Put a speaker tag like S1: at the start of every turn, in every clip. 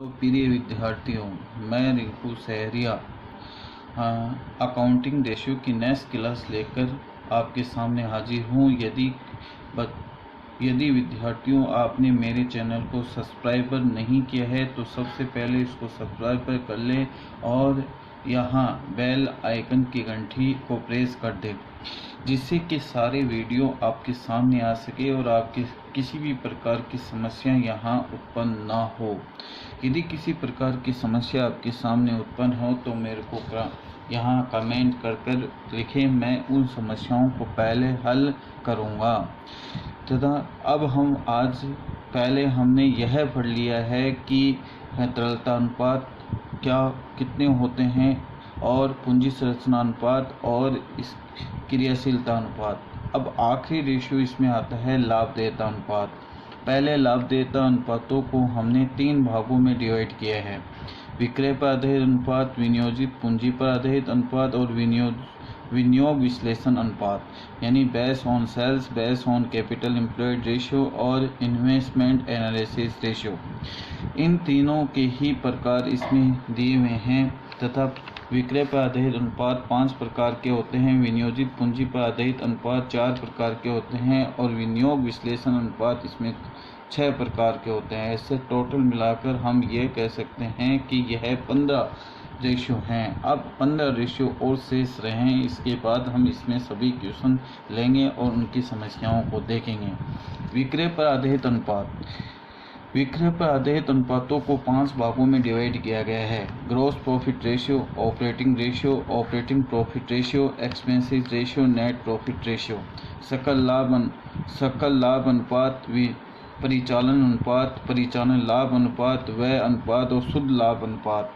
S1: तो प्रिय विद्यार्थियों, मैं रिंकू सहरिया अकाउंटिंग रेशियो की नेक्स्ट क्लास लेकर आपके सामने हाजिर हूँ। यदि विद्यार्थियों आपने मेरे चैनल को सब्सक्राइबर नहीं किया है तो सबसे पहले इसको सब्सक्राइब कर लें और यहाँ बेल आइकन की घंटी को प्रेस कर दें, जिससे कि सारे वीडियो आपके सामने आ सके और आपके किसी भी प्रकार की समस्या यहाँ उत्पन्न ना हो। यदि किसी प्रकार की समस्या आपके सामने उत्पन्न हो तो मेरे को यहाँ कमेंट कर लिखें, मैं उन समस्याओं को पहले हल करूँगा। तथा अब पहले हमने यह पढ़ लिया है कि तरलता अनुपात कितने होते हैं और पूंजी संरचना अनुपात और इस क्रियाशीलता अनुपात। अब आखिरी रेशियो इसमें आता है लाभदेयता अनुपात। पहले लाभदेयता अनुपातों को हमने 3 भागों में डिवाइड किया है: विक्रय पर आधारित अनुपात, विनियोजित पूंजी पर आधारित अनुपात और विनियोग विश्लेषण अनुपात, यानी base on sales, base on capital employed ratio और इन्वेस्टमेंट एनालिसिस रेशियो। इन तीनों के ही प्रकार इसमें दिए हुए हैं तथा विक्रय पर आधारित अनुपात 5 प्रकार के होते हैं, विनियोजित पूंजी पर आधारित अनुपात 4 प्रकार के होते हैं और विनियोग विश्लेषण अनुपात इसमें 6 प्रकार के होते हैं। ऐसे टोटल मिलाकर हम ये कह सकते हैं कि यह 15 रेशियो हैं। अब 15 रेशियो और शेष रहे हैं, इसके बाद हम इसमें सभी क्वेश्चन लेंगे और उनकी समस्याओं को देखेंगे। विक्रय पर आधारित अनुपात। विक्रय पर आधारित अनुपातों को 5 भागों में डिवाइड किया गया है: gross profit ratio, operating ratio, operating profit ratio, expenses ratio, net profit ratio, सकल लाभ अनुपात, परिचालन अनुपात, परिचालन लाभ अनुपात, व्यय अनुपात और शुद्ध लाभ अनुपात।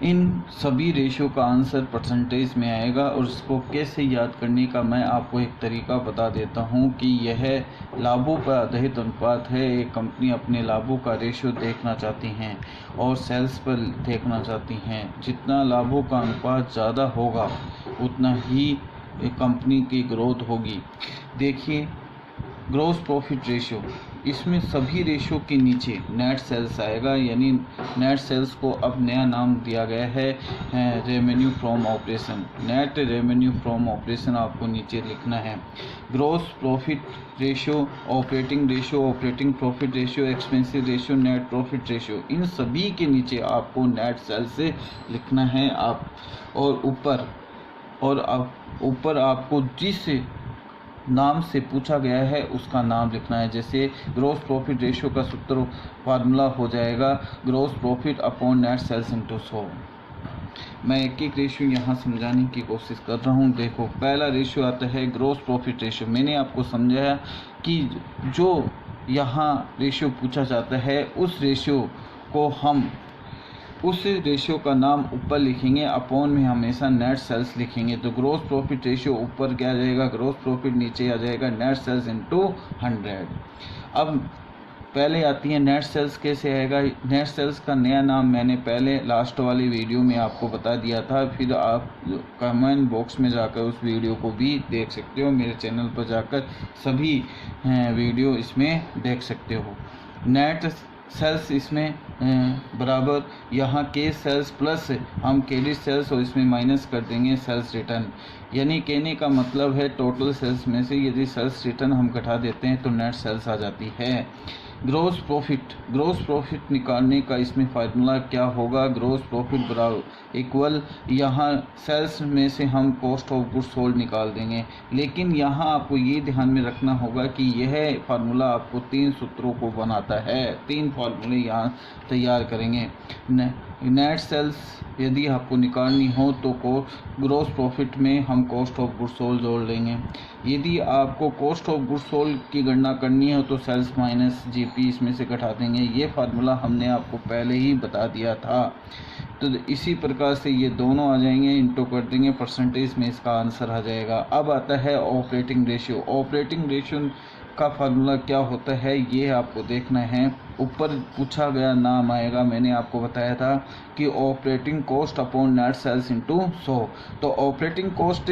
S1: इन सभी रेशियो का आंसर परसेंटेज में आएगा और इसको कैसे याद करने का मैं आपको एक तरीका बता देता हूं कि यह लाभों पर आधारित अनुपात है। एक कंपनी अपने लाभों का रेशियो देखना चाहती हैं और सेल्स पर देखना चाहती हैं। जितना लाभों का अनुपात ज़्यादा होगा उतना ही कंपनी की ग्रोथ होगी। देखिए, ग्रॉस प्रॉफिट रेशियो, इसमें सभी रेशियो के नीचे नेट सेल्स आएगा, यानी नेट सेल्स को अब नया नाम दिया गया है revenue from operation. Net revenue from operation आपको नीचे लिखना है। Gross profit ratio, operating ratio, operating profit ratio, expensive ratio, net profit ratio, इन सभी के नीचे आपको नेट सेल्स से लिखना है। ऊपर आपको जिस नाम से पूछा गया है उसका नाम लिखना है। जैसे ग्रॉस प्रॉफिट रेशियो का सूत्र फार्मूला हो जाएगा gross profit upon net sales into 100। मैं एक एक रेशियो यहाँ समझाने की कोशिश कर रहा हूँ। देखो, पहला रेशियो आता है ग्रॉस प्रॉफिट रेशियो। मैंने आपको समझाया कि जो यहाँ रेशियो पूछा जाता है उस रेशियो का नाम ऊपर लिखेंगे, अपॉन में हमेशा नेट सेल्स लिखेंगे। तो ग्रॉस प्रॉफिट रेशियो ऊपर क्या आ जाएगा, ग्रॉस प्रॉफिट, नीचे आ जाएगा नेट सेल्स इंटू 100। अब पहले आती है नेट सेल्स। कैसे आएगा नेट सेल्स का नया नाम? मैंने पहले लास्ट वाली वीडियो में आपको बता दिया था, फिर आप कमेंट बॉक्स में जाकर उस वीडियो को भी देख सकते हो। मेरे चैनल पर जाकर सभी वीडियो इसमें देख सकते हो। नेट सेल्स इसमें बराबर यहाँ के सेल्स प्लस हम क्रेडिट सेल्स और इसमें माइनस कर देंगे सेल्स रिटर्न। यानी कहने का मतलब है टोटल सेल्स में से यदि सेल्स रिटर्न हम घटा देते हैं तो नेट सेल्स आ जाती है। ग्रॉस प्रॉफिट निकालने का इसमें फार्मूला क्या होगा? ग्रॉस प्रॉफिट बराबर इक्वल, यहाँ सेल्स में से हम कॉस्ट ऑफ गुड्स सोल्ड निकाल देंगे। लेकिन यहाँ आपको ये ध्यान में रखना होगा कि यह फार्मूला आपको 3 सूत्रों को बनाता है। 3 फार्मूले यहाँ तैयार करेंगे। नेट सेल्स यदि आपको निकालनी हो तो ग्रॉस प्रॉफिट में हम कॉस्ट ऑफ गुड्स सोल्ड जोड़ लेंगे। यदि आपको कॉस्ट ऑफ गुड्स सोल्ड की गणना करनी हो तो सेल्स माइनस जीपी इसमें से घटा देंगे। ये फार्मूला हमने आपको पहले ही बता दिया था। तो इसी प्रकार से ये दोनों आ जाएंगे, इंटू कर देंगे, परसेंटेज में इसका आंसर आ जाएगा। अब आता है ऑपरेटिंग रेशियो। ऑपरेटिंग रेशियो का फार्मूला क्या होता है ये आपको देखना है। ऊपर पूछा गया नाम आएगा, मैंने आपको बताया था कि operating cost upon net sales into 100। तो ऑपरेटिंग कॉस्ट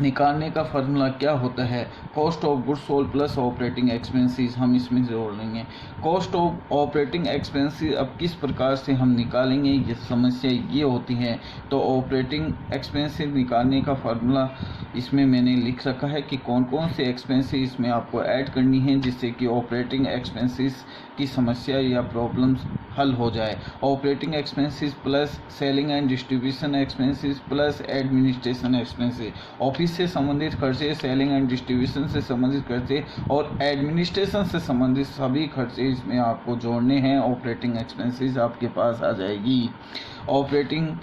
S1: निकालने का फार्मूला क्या होता है, cost of goods sold plus operating expenses हम इसमें जोड़ लेंगे। कॉस्ट ऑफ ऑपरेटिंग एक्सपेंसेस अब किस प्रकार से हम निकालेंगे, ये समस्या ये होती है। तो ऑपरेटिंग एक्सपेंसेस निकालने का फार्मूला इसमें मैंने लिख रखा है कि कौन कौन से एक्सपेंसेस इसमें आपको ऐड करनी है जिससे कि ऑपरेटिंग एक्सपेंसेस की समस्या या प्रॉब्लम्स हल हो जाए। Operating expenses plus selling and distribution expenses plus administration expenses, office से संबंधित खर्चे, सेलिंग एंड डिस्ट्रीब्यूशन से संबंधित खर्चे और एडमिनिस्ट्रेशन से संबंधित सभी खर्चे इसमें आपको जोड़ने हैं। ऑपरेटिंग एक्सपेंसेस आपके पास आ जाएगी। ऑपरेटिंग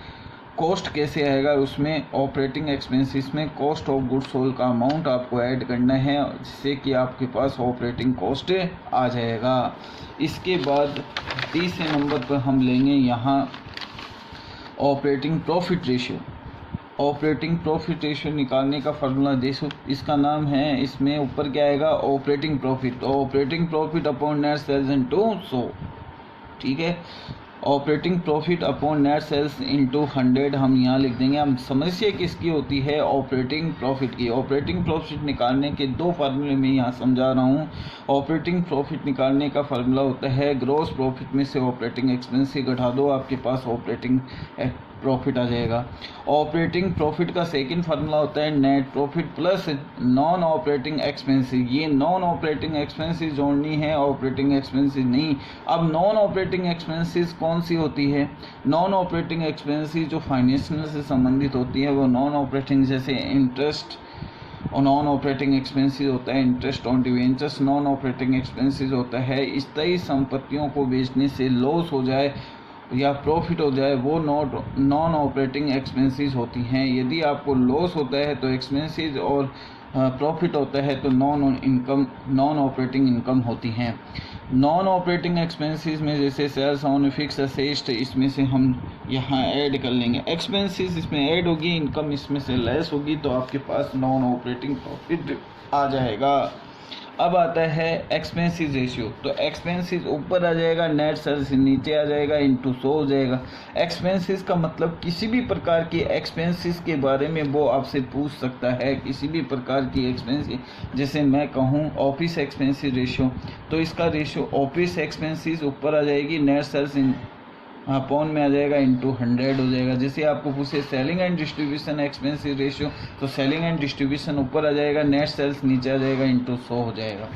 S1: कॉस्ट कैसे आएगा, उसमें ऑपरेटिंग एक्सपेंसेस में कॉस्ट ऑफ गुड्स सोल्ड का अमाउंट आपको ऐड करना है जिससे कि आपके पास ऑपरेटिंग कॉस्ट आ जाएगा। इसके बाद तीसरे नंबर पर हम लेंगे यहाँ operating profit ratio. Operating profit ratio निकालने का फार्मूला देखो, इसका नाम है, इसमें ऊपर क्या आएगा, operating profit. Operating profit upon net sales into 100, ठीक है। Operating profit upon net sales into 100 हम यहाँ लिख देंगे। हम समस्या किसकी होती है, ऑपरेटिंग प्रॉफिट की। ऑपरेटिंग प्रॉफिट निकालने के दो फार्मूले मैं यहाँ समझा रहा हूँ। ऑपरेटिंग प्रॉफिट निकालने का फार्मूला होता है ग्रॉस प्रॉफिट में से ऑपरेटिंग एक्सपेंस से घटा दो, आपके पास ऑपरेटिंग प्रॉफिट आ जाएगा। ऑपरेटिंग प्रॉफिट का सेकंड फार्मूला होता है net profit plus non operating expenses. ये नॉन ऑपरेटिंग एक्सपेंसेस जोड़नी है, ऑपरेटिंग एक्सपेंसेस नहीं। अब नॉन ऑपरेटिंग एक्सपेंसेस कौन सी होती है, नॉन ऑपरेटिंग एक्सपेंसेस जो फाइनेंशियल से संबंधित होती है वो नॉन ऑपरेटिंग, जैसे इंटरेस्ट और नॉन ऑपरेटिंग एक्सपेंसेस होता है interest on debentures. Non operating expenses होता है स्थायी संपत्तियों को बेचने से लॉस हो जाए या प्रॉफिट हो जाए, वो नॉन ऑपरेटिंग एक्सपेंसेस होती हैं। यदि आपको लॉस होता है तो एक्सपेंसेस और प्रॉफिट होता है तो नॉन ऑपरेटिंग इनकम होती हैं। नॉन ऑपरेटिंग एक्सपेंसेस में जैसे सेल्स ऑन फिक्स असेट्स, इसमें से हम यहाँ ऐड कर लेंगे। एक्सपेंसेस इसमें ऐड होगी, इनकम इसमें से लेस होगी, तो आपके पास नॉन ऑपरेटिंग प्रॉफिट आ जाएगा। अब आता है एक्सपेंसेस रेशियो, तो एक्सपेंसेस ऊपर आ जाएगा, नेट सेल्स नीचे आ जाएगा, इनटू 100 हो जाएगा। एक्सपेंसेस का मतलब किसी भी प्रकार की एक्सपेंसेस के बारे में वो आपसे पूछ सकता है, किसी भी प्रकार की एक्सपेंसेस, जैसे मैं कहूँ ऑफिस एक्सपेंसेस रेशियो, तो इसका रेशियो ऑफिस एक्सपेंसेस ऊपर आ जाएगी, नेट सेल्स अपॉन में आ जाएगा, इनटू 100 हो जाएगा। जैसे आपको पूछे selling and distribution expenses ratio, तो सेलिंग एंड डिस्ट्रीब्यूशन ऊपर आ जाएगा, नेट सेल्स नीचे आ जाएगा, इनटू 100 हो जाएगा।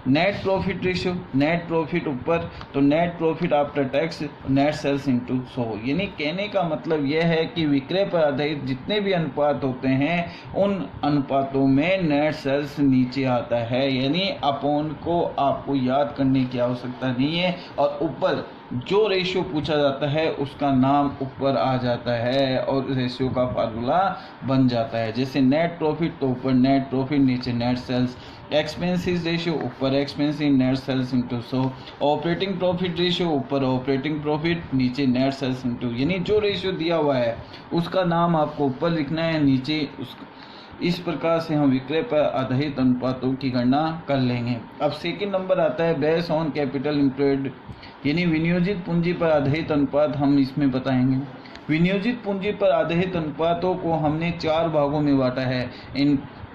S1: Net profit ratio, net profit ऊपर, तो net profit after tax net sales into 100। यानी कहने का मतलब यह है कि विक्रय पर आधारित जितने भी अनुपात होते हैं उन अनुपातों में नेट सेल्स नीचे आता है। यानी अपॉन को आपको याद करने की आवश्यकता नहीं है, और ऊपर जो रेशियो पूछा जाता है उसका नाम ऊपर आ जाता है और रेशियो का फार्मूला बन जाता है। जैसे नेट प्रॉफिट तो ऊपर नेट प्रॉफिट, नीचे नेट सेल्स। एक्सपेंसेस रेशियो ऊपर expenses net sales into 100। Operating profit ratio ऊपर ऑपरेटिंग प्रॉफिट, नीचे नेट सेल्स इनटू, यानी जो रेशियो दिया हुआ है उसका नाम आपको ऊपर लिखना है, नीचे उसका। इस प्रकार से हम विक्रय पर आधारित अनुपातों की गणना कर लेंगे। अब सेकंड नंबर आता है बेस ऑन कैपिटल एम्प्लॉयड, यानी विनियोजित पूंजी पर आधारित अनुपात हम इसमें बताएंगे। विनियोजित पूंजी पर आधारित अनुपातों को हमने 4 भागों में बांटा है।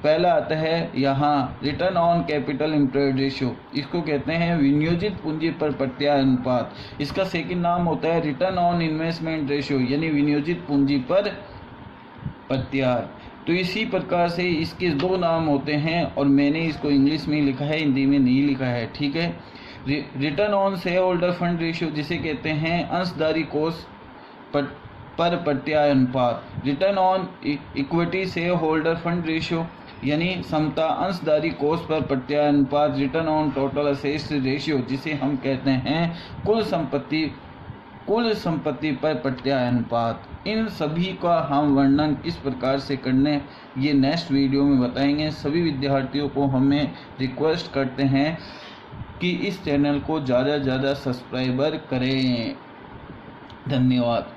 S1: पहला आता है यहाँ return on capital employed ratio, इसको कहते हैं विनियोजित पूंजी पर प्रत्याय अनुपात। इसका सेकंड नाम होता है रिटर्न ऑन इन्वेस्टमेंट रेशियो, यानी विनियोजित पूंजी पर प्रत्याय। तो इसी प्रकार से इसके 2 नाम होते हैं, और मैंने इसको इंग्लिश में लिखा है, हिंदी में नहीं लिखा है, ठीक है। Return on share holder fund ratio, जिसे कहते हैं अंशधारी कोष पर प्रत्याय अनुपात। Return on equity share holder fund ratio, यानी समता अंशधारी कोष पर प्रत्याय अनुपात। Return on total assets ratio, जिसे हम कहते हैं कुल संपत्ति पर प्रत्याय अनुपात। इन सभी का हम वर्णन किस प्रकार से करने, ये नेक्स्ट वीडियो में बताएंगे। सभी विद्यार्थियों को हमें रिक्वेस्ट करते हैं कि इस चैनल को ज़्यादा से ज़्यादा सब्सक्राइबर करें। धन्यवाद।